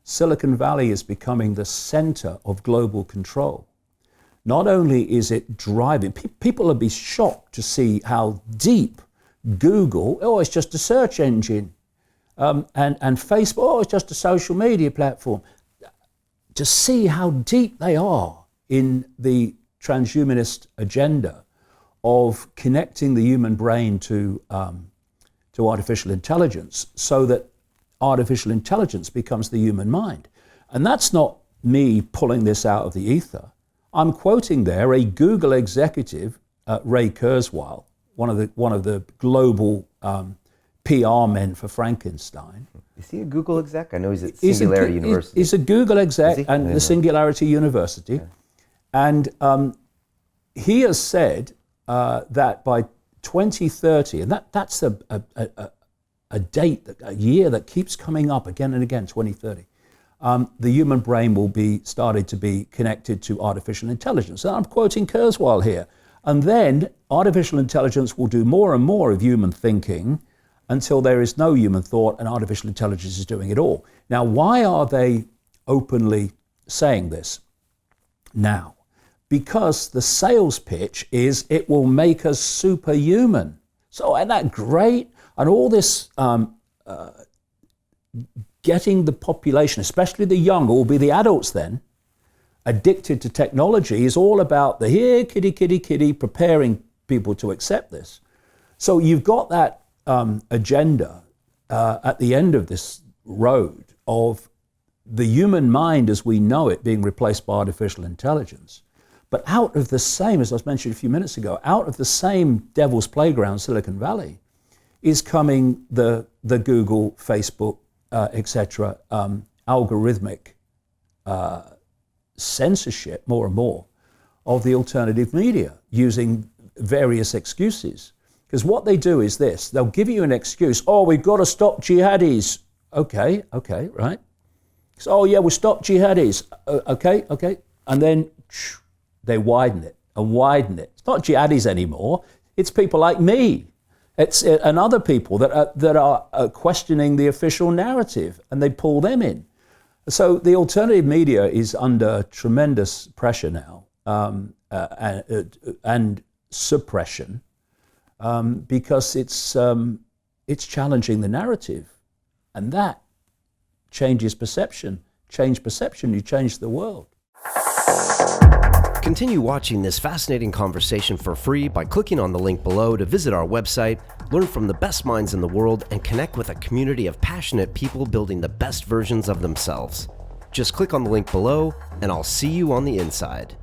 Silicon Valley is becoming the center of global control. Not only is it driving, people will be shocked to see how deep Google, oh, it's just a search engine, and Facebook, oh, it's just a social media platform. To see how deep they are in the transhumanist agenda of connecting the human brain to artificial intelligence, so that artificial intelligence becomes the human mind. And that's not me pulling this out of the ether. I'm quoting there a Google executive, Ray Kurzweil, one of the global PR men for Frankenstein. Is he a Google exec? I know he's at Singularity University. He's a Google exec and the Singularity University. Okay. And he has said that by 2030, and that's a date, a year that keeps coming up again and again, 2030, the human brain will be started to be connected to artificial intelligence. And I'm quoting Kurzweil here. And then artificial intelligence will do more and more of human thinking until there is no human thought and artificial intelligence is doing it all. Now, why are they openly saying this now? Because the sales pitch is it will make us superhuman. So isn't that great? And all this getting the population, especially the young, or will be the adults then, addicted to technology is all about the here, kitty, kitty, kitty, preparing people to accept this. So you've got that agenda at the end of this road of the human mind as we know it being replaced by artificial intelligence. But out of the same, as I mentioned a few minutes ago, out of the same devil's playground, Silicon Valley, is coming the Google, Facebook, etc., algorithmic censorship more and more of the alternative media using various excuses. Because what they do is this, they'll give you an excuse, oh, we've got to stop jihadis. Okay, right. So, oh yeah, we'll stop jihadis. Okay. And then they widen it and widen it. It's not jihadis anymore, it's people like me. It's and other people that are questioning the official narrative, and they pull them in. So the alternative media is under tremendous pressure now and suppression because it's challenging the narrative, and that changes perception. Change perception, you change the world. Continue watching this fascinating conversation for free by clicking on the link below to visit our website, learn from the best minds in the world, and connect with a community of passionate people building the best versions of themselves. Just click on the link below, and I'll see you on the inside.